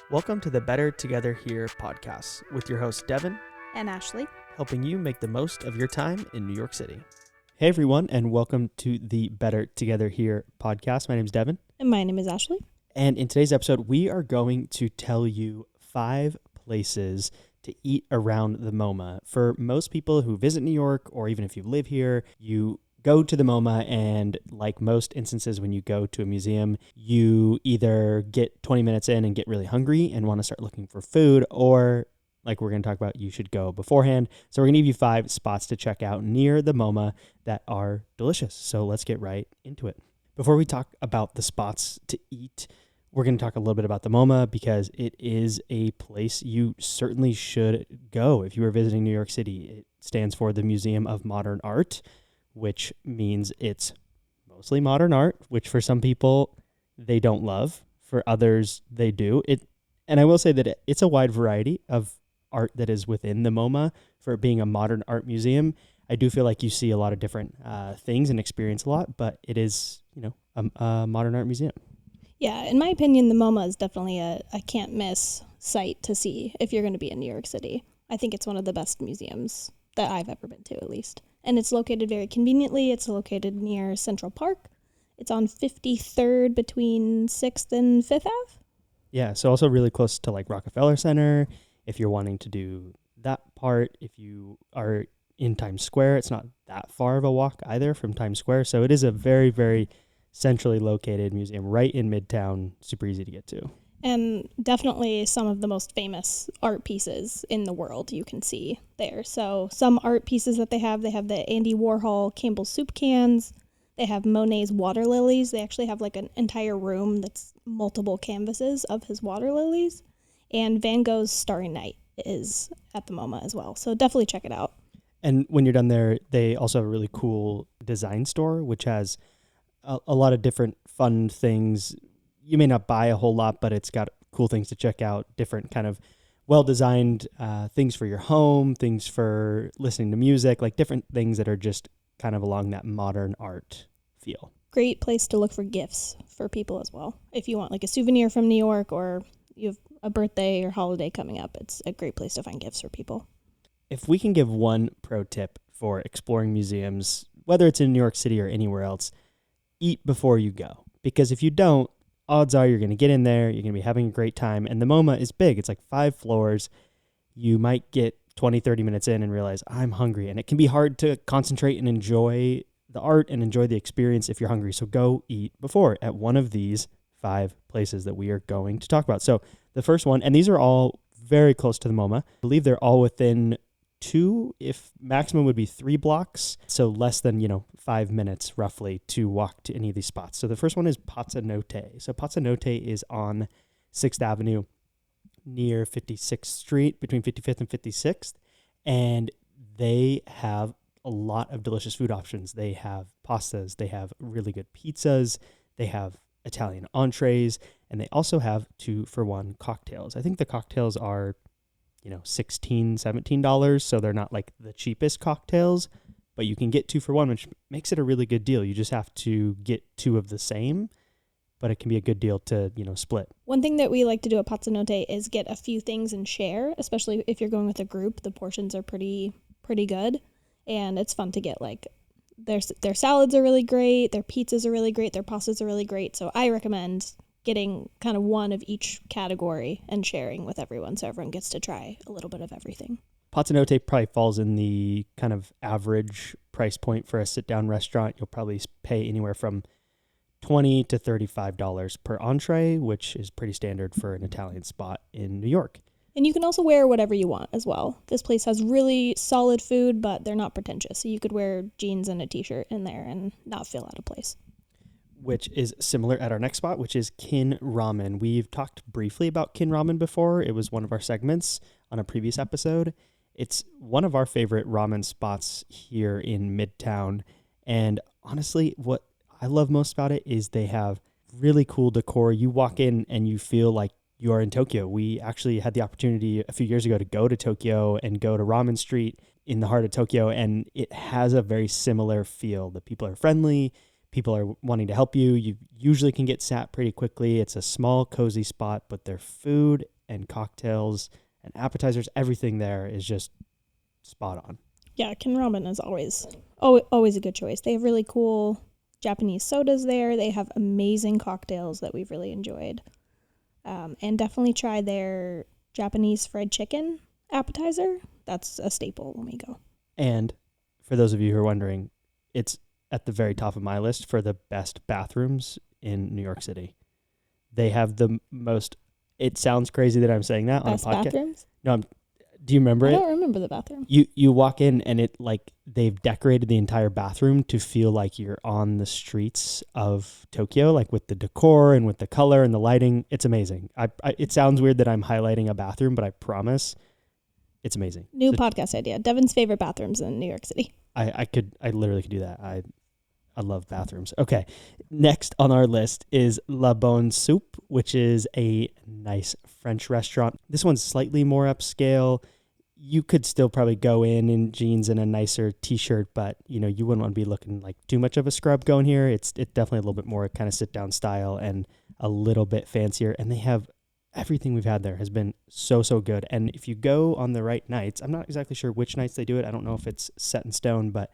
Welcome to the Better Together Here podcast with your host, Devin and Ashley, helping you make the most of your time in New York City. Hey, everyone, and welcome to the Better Together Here podcast. My name is Devin. And my name is Ashley. And in today's episode, we are going to tell you 5 places to eat around the MoMA. For most people who visit New York, or even if you live here, you go to the MoMA, and like most instances when you go to a museum, you either get 20 minutes in and get really hungry and want to start looking for food, or like we're going to talk about, you should go beforehand. So we're going to give you 5 spots to check out near the MoMA that are delicious. So let's get right into it. Before we talk about the spots to eat, we're going to talk a little bit about the MoMA because it is a place you certainly should go if you are visiting New York City. It stands for the Museum of Modern Art, which means it's mostly modern art, which for some people they don't love. For others, they do. And I will say that it's a wide variety of art that is within the MoMA. For it being a modern art museum, I do feel like you see a lot of different things and experience a lot, but it is, a modern art museum. Yeah, in my opinion, the MoMA is definitely a can't miss site to see if you're going to be in New York City. I think it's one of the best museums that I've ever been to, at least. And it's located very conveniently. It's located near Central Park. It's on 53rd between 6th and 5th Ave. Yeah, so also really close to like Rockefeller Center. If you're wanting to do that part, if you are in Times Square, it's not that far of a walk either from Times Square. So it is a very, very centrally located museum right in Midtown, super easy to get to. And definitely some of the most famous art pieces in the world you can see there. So some art pieces that they have the Andy Warhol Campbell soup cans. They have Monet's water lilies. They actually have like an entire room that's multiple canvases of his water lilies. And Van Gogh's Starry Night is at the MoMA as well. So definitely check it out. And when you're done there, they also have a really cool design store, which has a lot of different fun things. You may not buy a whole lot, but it's got cool things to check out, different kind of well-designed things for your home, things for listening to music, like different things that are just kind of along that modern art feel. Great place to look for gifts for people as well. If you want like a souvenir from New York or you have a birthday or holiday coming up, it's a great place to find gifts for people. If we can give one pro tip for exploring museums, whether it's in New York City or anywhere else, eat before you go. Because if you don't, odds are you're going to get in there, you're going to be having a great time. And the MoMA is big. It's like 5 floors. You might get 20, 30 minutes in and realize, I'm hungry. And it can be hard to concentrate and enjoy the art and enjoy the experience if you're hungry. So go eat before at one of these 5 places that we are going to talk about. So the first one, and these are all very close to the MoMA. I believe they're all within 2, if maximum would be 3 blocks. So less than, 5 minutes roughly to walk to any of these spots. So the first one is Pazzanotte. So Pazzanotte is on 6th Avenue near 56th Street, between 55th and 56th. And they have a lot of delicious food options. They have pastas, they have really good pizzas, they have Italian entrees, and they also have 2-for-1 cocktails. I think the cocktails are $16, $17, so they're not like the cheapest cocktails, but you can get 2-for-1, which makes it a really good deal. You just have to get 2 of the same, but it can be a good deal to, split. One thing that we like to do at Pazzanotte is get a few things and share, especially if you're going with a group. The portions are pretty good, and it's fun to get like their salads are really great, their pizzas are really great, their pastas are really great. So I recommend getting kind of one of each category and sharing with everyone so everyone gets to try a little bit of everything. Pazzanotte probably falls in the kind of average price point for a sit-down restaurant. You'll probably pay anywhere from $20 to $35 per entree, which is pretty standard for an Italian spot in New York. And you can also wear whatever you want as well. This place has really solid food, but they're not pretentious. So you could wear jeans and a t-shirt in there and not feel out of place. Which is similar at our next spot, which is Kin Ramen. We've talked briefly about Kin Ramen before. It was one of our segments on a previous episode. It's one of our favorite ramen spots here in Midtown. And honestly, what I love most about it is they have really cool decor. You walk in and you feel like you are in Tokyo. We actually had the opportunity a few years ago to go to Tokyo and go to Ramen Street in the heart of Tokyo, and it has a very similar feel. The people are friendly. People are wanting to help you. You usually can get sat pretty quickly. It's a small, cozy spot, but their food and cocktails and appetizers. Everything there is just spot on. Yeah, Kin Ramen is always a good choice. They have really cool Japanese sodas there. They have amazing cocktails that we've really enjoyed. And definitely try their Japanese fried chicken appetizer. That's a staple when we go. And for those of you who are wondering, it's at the very top of my list for the best bathrooms in New York City. They have the most, it sounds crazy that I'm saying that Best on a podcast. bathrooms? No, do you remember I it? don't remember the bathroom. You walk in and it like they've decorated the entire bathroom to feel like you're on the streets of Tokyo, like with the decor and with the color and the lighting. It's amazing. It sounds weird that I'm highlighting a bathroom, but I promise it's amazing. New podcast idea. Devin's favorite bathrooms in New York City. I literally could do that. I love bathrooms. Okay. Next on our list is La Bonne Soupe, which is a nice French restaurant. This one's slightly more upscale. You could still probably go in jeans and a nicer t-shirt, but you wouldn't want to be looking like too much of a scrub going here. It's definitely a little bit more kind of sit down style and a little bit fancier. And they have everything we've had there has been so good. And if you go on the right nights, I'm not exactly sure which nights they do it. I don't know if it's set in stone, but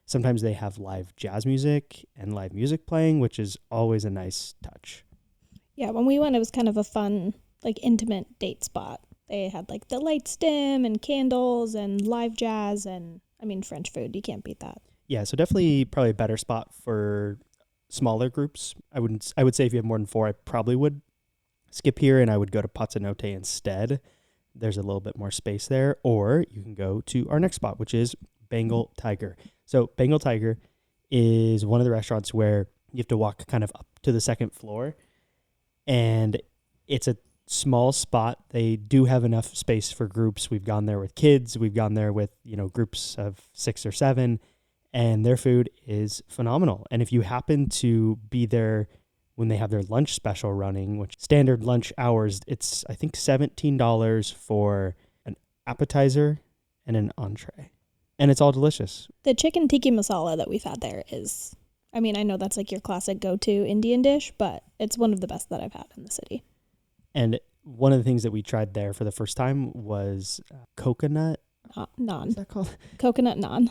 sometimes they have live jazz music and live music playing, which is always a nice touch. Yeah, when we went, it was kind of a fun, like intimate date spot. They had like the lights dim and candles and live jazz and French food. You can't beat that. Yeah, so definitely probably a better spot for smaller groups. I would say if you have more than 4, I probably would skip here and I would go to Pazzanotte instead. There's a little bit more space there. Or you can go to our next spot, which is Bengal Tiger. So Bengal Tiger is one of the restaurants where you have to walk kind of up to the second floor, and it's a small spot. They do have enough space for groups. We've gone there with kids. We've gone there with, groups of 6 or 7, and their food is phenomenal. And if you happen to be there when they have their lunch special running, which standard lunch hours, it's, I think, $17 for an appetizer and an entree. And it's all delicious. The chicken tikka masala that we've had there is, I know that's like your classic go-to Indian dish, but it's one of the best that I've had in the city. And one of the things that we tried there for the first time was coconut naan. What's that called? Coconut naan.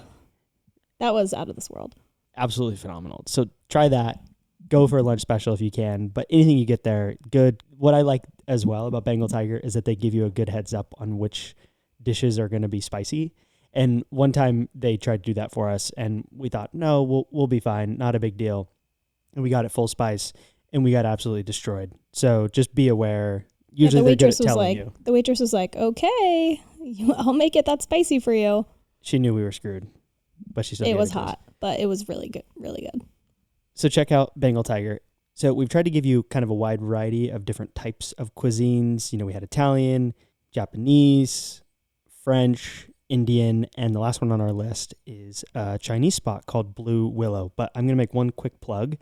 That was out of this world. Absolutely phenomenal. So try that. Go for a lunch special if you can. But anything you get there, good. What I like as well about Bengal Tiger is that they give you a good heads up on which dishes are going to be spicy. And one time they tried to do that for us, and we thought, no, we'll be fine. Not a big deal. And we got it full spice, and we got absolutely destroyed. So just be aware. Usually they're good at telling you. The waitress was like, okay, I'll make it that spicy for you. She knew we were screwed, but she still It was hot, but it was really good, really good. So check out Bengal Tiger. So we've tried to give you kind of a wide variety of different types of cuisines. We had Italian, Japanese, French, Indian, and the last one on our list is a Chinese spot called Blue Willow. But I'm going to make one quick plug.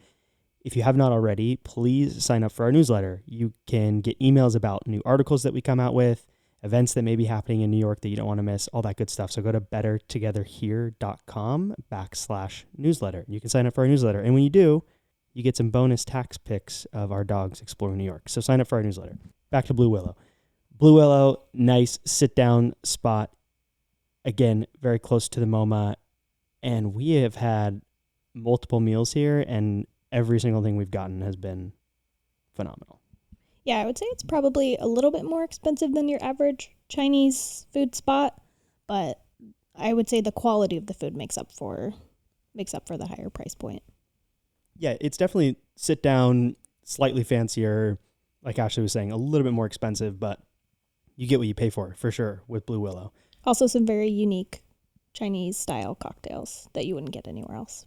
If you have not already, please sign up for our newsletter. You can get emails about new articles that we come out with, events that may be happening in New York that you don't want to miss, all that good stuff. So go to bettertogetherhere.com/newsletter. You can sign up for our newsletter. And when you do, you get some bonus tax pics of our dogs exploring New York. So sign up for our newsletter. Back to Blue Willow. Blue Willow, nice sit-down spot. Again, very close to the MoMA. And we have had multiple meals here, and every single thing we've gotten has been phenomenal. Yeah, I would say it's probably a little bit more expensive than your average Chinese food spot, but I would say the quality of the food makes up for the higher price point. Yeah, it's definitely sit down, slightly fancier, like Ashley was saying, a little bit more expensive, but you get what you pay for sure, with Blue Willow. Also some very unique Chinese style cocktails that you wouldn't get anywhere else.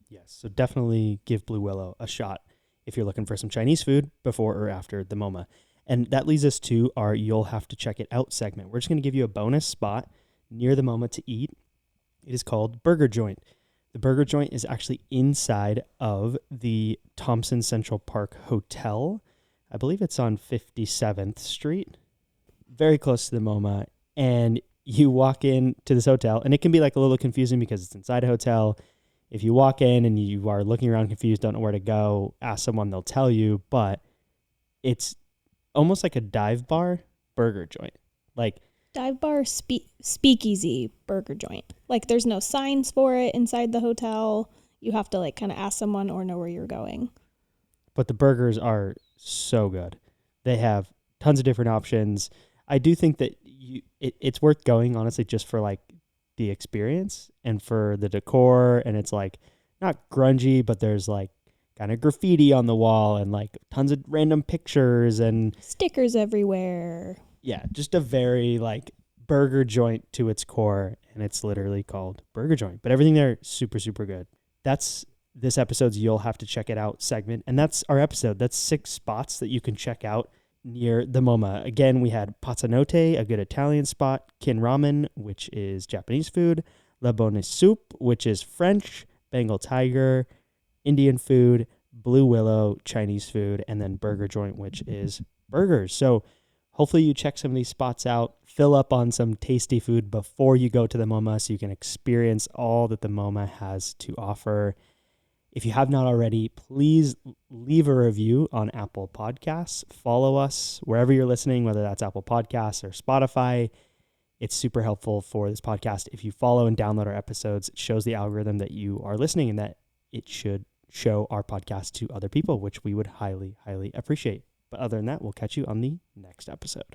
Yes, so definitely give Blue Willow a shot if you're looking for some Chinese food before or after the MoMA. And that leads us to our You'll Have to Check It Out segment. We're just going to give you a bonus spot near the MoMA to eat. It is called Burger Joint. The Burger Joint is actually inside of the Thompson Central Park Hotel. I believe it's on 57th Street, very close to the MoMA. And you walk in to this hotel, and it can be like a little confusing because it's inside a hotel. If you walk in and you are looking around confused, don't know where to go, ask someone, they'll tell you. But it's almost like a dive bar. burger joint. Like, Dive bar speakeasy burger joint. Like there's no signs for it inside the hotel. You have to like kind of ask someone or know where you're going. but the burgers are so good. They have tons of different options. I do think that it's worth going, honestly, just for like the experience and for the decor. And it's like not grungy, but there's like kind of graffiti on the wall and like tons of random pictures and stickers everywhere. Yeah, just a very like burger joint to its core. And it's literally called Burger Joint. But everything there, super, super good. That's this episode's You'll Have to Check It Out segment. And that's our episode. That's 6 spots that you can check out near the MoMA. Again, we had Pazzanote, a good Italian spot, Kin Ramen, which is Japanese food, La Bonne Soup, which is French, Bengal Tiger, Indian food, Blue Willow, Chinese food, and then Burger Joint, which is burgers. So hopefully you check some of these spots out, fill up on some tasty food before you go to the MoMA so you can experience all that the MoMA has to offer. If you have not already, please leave a review on Apple Podcasts. Follow us wherever you're listening, whether that's Apple Podcasts or Spotify. It's super helpful for this podcast. If you follow and download our episodes, it shows the algorithm that you are listening and that it should show our podcast to other people, which we would highly, highly appreciate. But other than that, we'll catch you on the next episode.